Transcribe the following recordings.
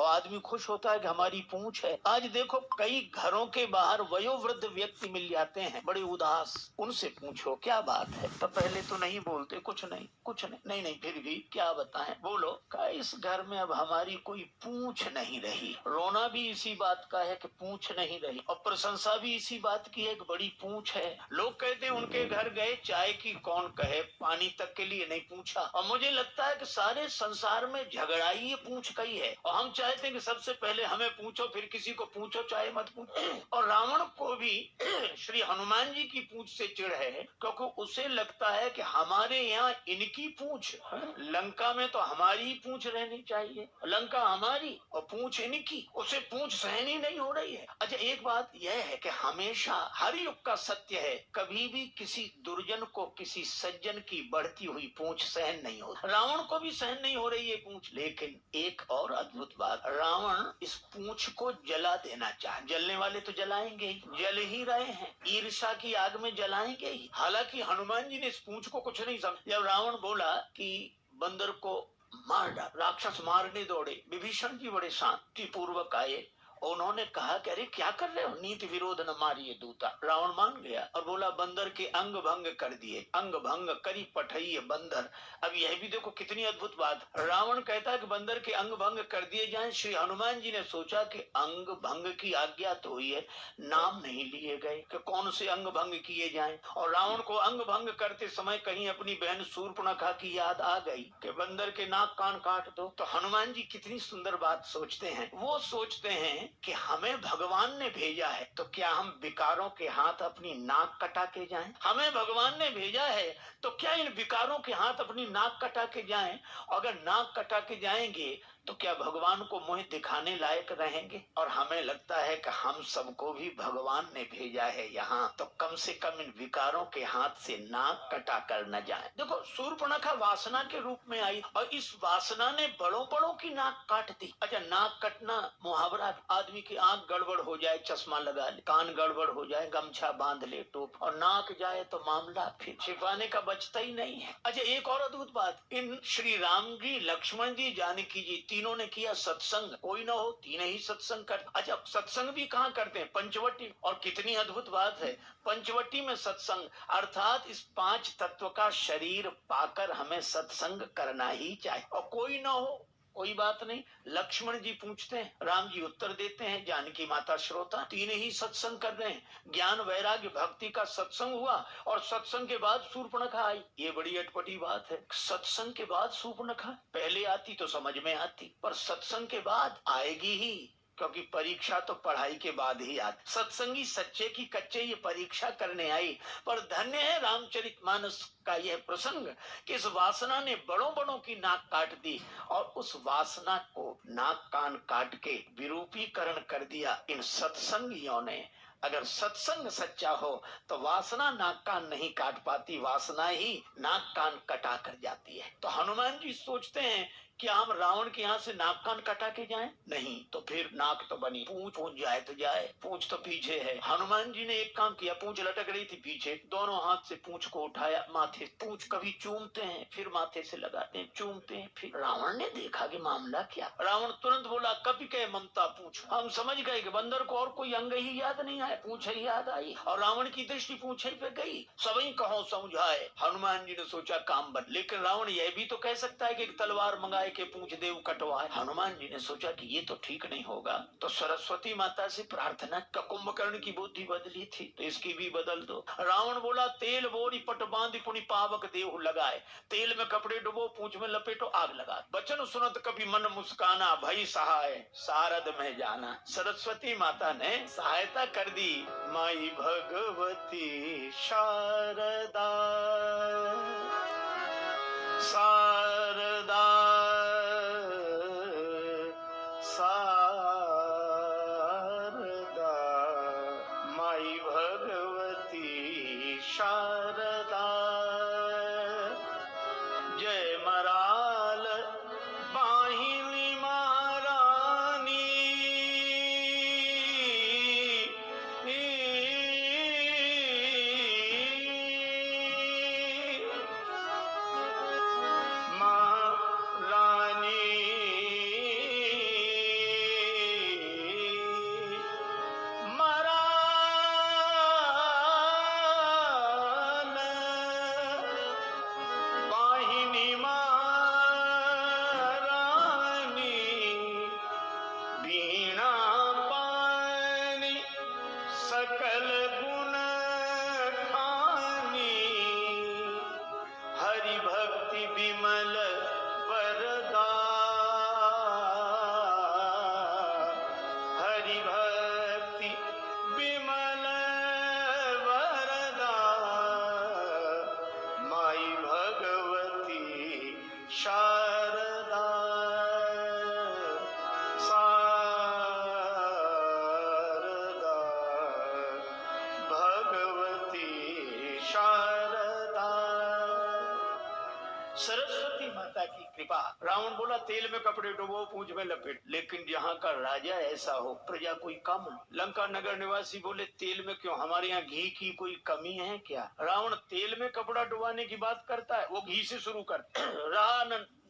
और आदमी खुश होता है कि हमारी पूंछ है। आज देखो कई घरों के बाहर वयोवृद्ध व्यक्ति मिल जाते हैं, बड़े उदास, उनसे पूछो क्या बात है, तो पहले तो नहीं बोलते, कुछ नहीं कुछ नहीं, नहीं नहीं फिर भी क्या बताएं, बोलो। का इस घर में अब हमारी कोई पूंछ नहीं रही। रोना भी इसी बात का है कि पूंछ नहीं रही, और प्रशंसा भी इसी बात की है कि बड़ी पूंछ है। लोग कहते हैं उनके घर गए, चाय की कौन कहे, पानी तक के लिए नहीं पूछा। और मुझे लगता है कि सारे संसार में झगड़ा ही ये पूंछ का ही है, और हम चाहते हैं कि सबसे पहले हमें पूछो, फिर किसी को पूछो, चाहे मत पूछो। और रावण को भी श्री हनुमान जी की पूंछ से चिढ़ है, क्योंकि उसे लगता है कि हमारे यहाँ इनकी पूंछ, लंका में तो हमारी पूंछ रहनी चाहिए, लंका हमारी और पूंछ इनकी, उसे पूंछ सहन ही नहीं हो रही है। अच्छा एक बात यह है कि हमेशा हर युग का सत्य है, कभी भी किसी दुर्जन को किसी सज्जन की बढ़ती हुई पूंछ सहन नहीं हो। रावण को भी सहन नहीं हो रही है पूंछ। लेकिन एक और अद्भुत बात, रावण इस पूंछ को जला देना चाहे, जलने वाले तो जलाएंगे ही, जल ही रहे हैं, ईर्ष्या की आग में जलाएंगे ही। हालांकि हनुमान जी ने इस पूंछ को कुछ नहीं समझा। जब रावण बोला कि बंदर को मार डाल, राक्षस मारने दौड़े, विभीषण जी बड़े शांति पूर्वक आए, उन्होंने कहा कि अरे क्या कर रहे हो, नीति विरोध न मारिए दूता। रावण मान गया और बोला बंदर के अंग भंग कर दिए, अंग भंग करी पठइए बंदर। अब यह भी देखो कितनी अद्भुत बात, रावण कहता है कि बंदर के अंग भंग कर दिए जाएं। श्री हनुमान जी ने सोचा कि अंग भंग की आज्ञा तो हुई है, नाम नहीं लिए गए कि कौन से अंग भंग किए जाएं। और रावण को अंग भंग करते समय कहीं अपनी बहन शूर्पणखा की याद आ गई कि बंदर के नाक कान काट दो। तो हनुमान जी कितनी सुंदर बात सोचते हैं, वो सोचते हैं कि हमें भगवान ने भेजा है, तो क्या हम विकारों के हाथ अपनी नाक कटा के जाएं? हमें भगवान ने भेजा है, तो क्या इन विकारों के हाथ अपनी नाक कटा के जाएं? अगर नाक कटा के जाएंगे तो क्या भगवान को मुंह दिखाने लायक रहेंगे? और हमें लगता है कि हम सबको भी भगवान ने भेजा है यहाँ, तो कम से कम इन विकारों के हाथ से नाक कटा कर न जाए। देखो शूर्पणखा वासना के रूप में आई, और इस वासना ने बड़ों बड़ों की नाक काट दी। अच्छा नाक कटना मुहावरा, आदमी की आंख गड़बड़ हो जाए चश्मा लगा ले, कान गड़बड़ हो जाए गमछा बांध ले टोप, और नाक जाए तो मामला फिर छिपाने का बचता ही नहीं है। अच्छा एक और अद्भुत बात, इन श्री राम जी, लक्ष्मण जी, जानकी जी, तीनों ने किया सत्संग, कोई ना हो तीन ही सत्संग कर। अच्छा सत्संग भी कहाँ करते हैं, पंचवटी। और कितनी अद्भुत बात है, पंचवटी में सत्संग, अर्थात इस पांच तत्व का शरीर पाकर हमें सत्संग करना ही चाहिए। और कोई ना हो कोई बात नहीं, लक्ष्मण जी पूछते हैं, राम जी उत्तर देते हैं, जानकी माता श्रोता, तीन ही सत्संग कर रहे हैं। ज्ञान वैराग्य भक्ति का सत्संग हुआ, और सत्संग के बाद शूर्पणखा आई। ये बड़ी अटपटी बात है, सत्संग के बाद शूर्पणखा, पहले आती तो समझ में आती, पर सत्संग के बाद आएगी ही, क्योंकि परीक्षा तो पढ़ाई के बाद ही आती। सत्संगी सच्चे की कच्चे ये परीक्षा करने आई। पर धन्य है रामचरितमानस का यह प्रसंग कि इस वासना ने बड़ों बड़ों की नाक काट दी, और उस वासना को नाक कान काट के विरूपीकरण कर दिया इन सत्संगियों ने। अगर सत्संग सच्चा हो तो वासना नाक कान नहीं काट पाती, वासना ही नाक कान कटा कर जाती है। तो हनुमान जी सोचते हैं क्या हम रावण के यहाँ से नाक कान कटा के जाएं? नहीं, तो फिर नाक तो बनी, पूंछ जाए तो जाए, पूंछ तो पीछे है। हनुमान जी ने एक काम किया, पूंछ लटक रही थी पीछे, दोनों हाथ से पूंछ को उठाया माथे, पूंछ कभी चूमते हैं फिर माथे से लगाते हैं, चूमते हैं फिर। रावण ने देखा कि मामला क्या, रावण तुरंत बोला कपि के ममता पूंछ। हम समझ गए कि बंदर को और कोई अंग ही याद नहीं आया, पूंछ ही याद आई, और रावण की दृष्टि पूंछ पे गई। सभी कहो समझाए, हनुमान जी ने सोचा काम बन। लेकिन रावण यह भी तो कह सकता है कि एक तलवार मंगाए के पूंछ देव कटवाए। हनुमान जी ने सोचा कि ये तो ठीक नहीं होगा, तो सरस्वती माता से प्रार्थना, कुंभकर्ण की बुद्धि बदली थी तो इसकी भी बदल दो। रावण बोला तेल बोरी पट बांध पुनि पावक देव लगाए, तेल में कपड़े डुबो पूंछ में लपेटो आग लगा। बचन सुनत कभी मन मुस्काना, भई सहाय सारद में जाना। सरस्वती माता ने सहायता कर दी, माई भगवती शारदा शारदा शारदा, माई भगवती शारदा। जय मराल बाहिनी महारानी, शारदा भगवती शारदा। सरस्वती माता की कृपा। रावण बोला तेल में कपड़े डुबो, पूंछ में लपेट, लेकिन यहाँ का राजा ऐसा हो, प्रजा कोई कम। लंका नगर निवासी बोले तेल में क्यों, हमारे यहाँ घी की कोई कमी है क्या? रावण तेल में कपड़ा डुबाने की बात करता है, वो घी से शुरू करता है। रहा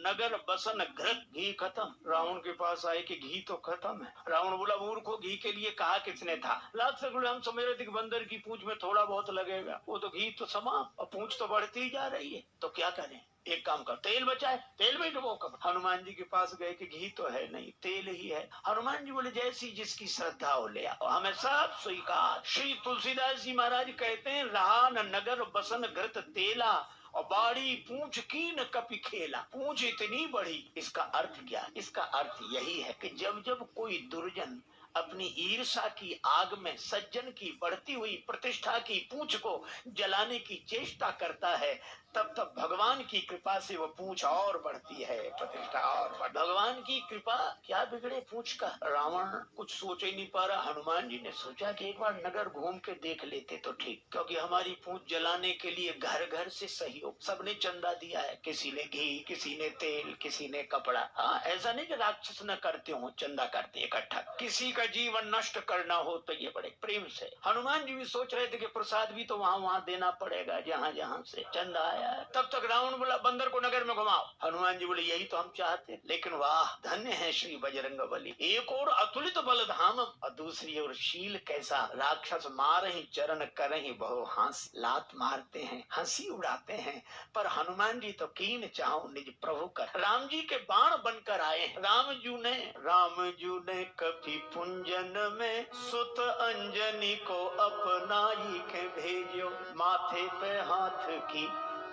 नगर बसन घृत, घी खत्म। रावण के पास आए कि घी तो खत्म है। रावण बोला मूर्खो, घी के लिए कहा किसने था? लाख से हम समेरे दिग्बंदर की पूंछ में थोड़ा बहुत लगेगा, वो तो घी तो समाप्त, और पूंछ तो बढ़ती ही जा रही है, तो क्या करें? एक काम कर, तेल बचाए, तेल में डुबो कपड़ा। हनुमान जी के पास गए कि घी तो है नहीं, तेल ही है। हनुमान जी बोले जैसी जिसकी श्रद्धा हो ले आओ, हमें सब स्वीकार। श्री तुलसीदास जी महाराज कहते हैं, रहा न नगर बसन घृत तेला, और बाड़ी पूंछ कीन कपि खेला। पूंछ इतनी बड़ी, इसका अर्थ क्या? इसका अर्थ यही है कि जब जब कोई दुर्जन अपनी ईर्षा की आग में सज्जन की बढ़ती हुई प्रतिष्ठा की पूंछ को जलाने की चेष्टा करता है, तब तब भगवान की कृपा से वो पूंछ और बढ़ती है, प्रतिष्ठा और बढ़। भगवान की कृपा, क्या बिगड़े पूंछ का? रावण कुछ सोच ही नहीं पा रहा। हनुमान जी ने सोचा कि एक बार नगर घूम के देख लेते तो ठीक, क्योंकि हमारी पूंछ जलाने के लिए घर घर से सहयोग, सबने चंदा दिया है, किसी ने घी, किसी ने तेल, किसी ने कपड़ा। हाँ, ऐसा नहीं कि राक्षस न करते हो, चंदा करते इकट्ठा। किसी का जीवन नष्ट करना हो तो ये बड़े प्रेम से। हनुमान जी भी सोच रहे थे कि प्रसाद भी तो वहाँ वहाँ देना पड़ेगा, जहाँ जहाँ से चंदा आया। तब तक रावण बोला बंदर को नगर में घुमाओ। हनुमान जी बोले यही तो हम चाहते, लेकिन वाह धन्य है श्री बजरंग बली। एक और अतुलित बल धाम, और दूसरी ओर शील कैसा। राक्षस मारहि चरण करहि बहु हास, लात मारते हैं, हंसी उड़ाते हैं, पर हनुमान जी तो कीन चाहो निज प्रभु कर। राम जी के बाण बनकर आए। राम जू ने कपि पुंजन में सुत अंजनी को अपनाई के भेजो, माथे पे हाथ की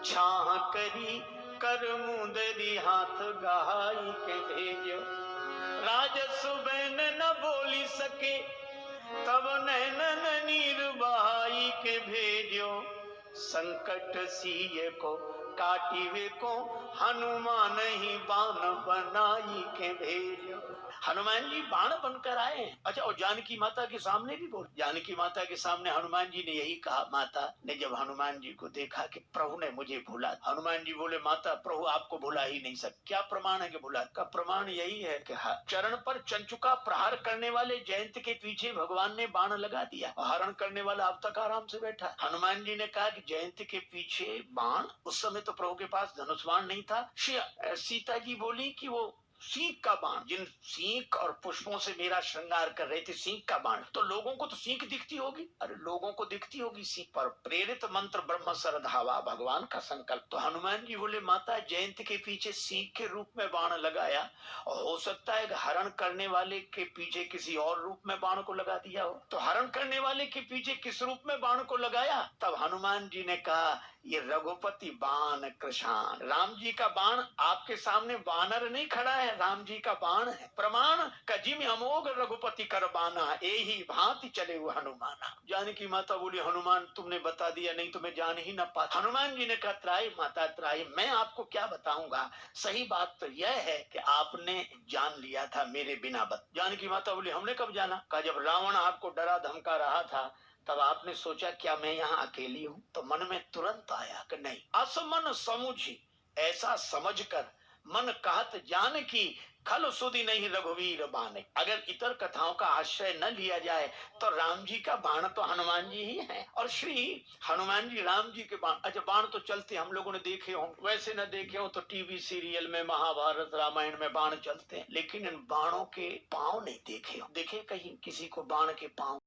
छाह करी, कर मुंदरी हाथ गहाई के भेजो। राजस बहन न बोली सके, तब नैनन नीर बहाई के भेजो, संकट सिए को काटिवे को, हनुमान ही बाण बनाई के भेजो। हनुमान जी बाण बनकर आए। अच्छा, और जानकी माता के सामने भी बोल, जानकी माता के सामने हनुमान जी ने यही कहा। माता ने जब हनुमान जी को देखा कि प्रभु ने मुझे भूला, हनुमान जी बोले माता प्रभु आपको भुला ही नहीं सकते। क्या प्रमाण है कि भुला? का प्रमाण यही है कि चरण पर चंचुका प्रहार करने वाले जयंत के पीछे भगवान ने बाण लगा दिया, हरण करने वाला अब तक आराम से बैठा। हनुमान जी ने कहा कि जयंत के पीछे बाण, उस समय तो प्रभु के पास धनुष बाण नहीं था। सीता जी बोली कि वो सीख का बाण, जिन सीख और पुष्पों से मेरा श्रृंगार कर रहे थे, सीख का बाण, तो लोगों को तो सीख दिखती होगी। अरे लोगों को दिखती होगी सीख, पर प्रेरित मंत्र ब्रह्म सरधावा, भगवान का संकल्प। तो हनुमान जी बोले माता जयंत के पीछे सीख के रूप में बाण लगाया, और हो सकता है हरण करने वाले के पीछे किसी और रूप में बाण को लगा दिया हो। तो हरण करने वाले के पीछे किस रूप में बाण को लगाया? तब हनुमान जी ने कहा ये रघुपति बाण कृशान, राम जी का बाण आपके सामने बानर नहीं खड़ा है, राम जी का बाण है। प्रमाण कजिम अमोघ रघुपति कर बाना, यही भांति चले हुए हनुमाना। जानकी माता बोली हनुमान तुमने बता दिया, नहीं तो मैं जान ही न पाता। हनुमान जी ने कहा त्राही माता त्राही, मैं आपको क्या बताऊंगा, सही बात तो यह है कि आपने जान लिया था मेरे बिना जानकी माता बोली हमने कब जाना? कहा जब रावण आपको डरा धमका रहा था, तब आपने सोचा क्या मैं यहाँ अकेली हूँ? तो मन में तुरंत आया कि नहीं, असमन समुझी, ऐसा समझकर मन कहत जान की, खल सुधि नहीं रघुवीर बाने। अगर इतर कथाओं का आश्रय न लिया जाए तो राम जी का बाण तो हनुमान जी ही है, और श्री हनुमान जी राम जी के बाण। अच्छा, बाण तो चलते हम लोगों ने देखे हों, वैसे न देखे हो तो टीवी सीरियल में, महाभारत रामायण में बाण चलते हैं, लेकिन इन बाणों के पांव नहीं देखे हो। देखे कहीं किसी को बाण के पांव?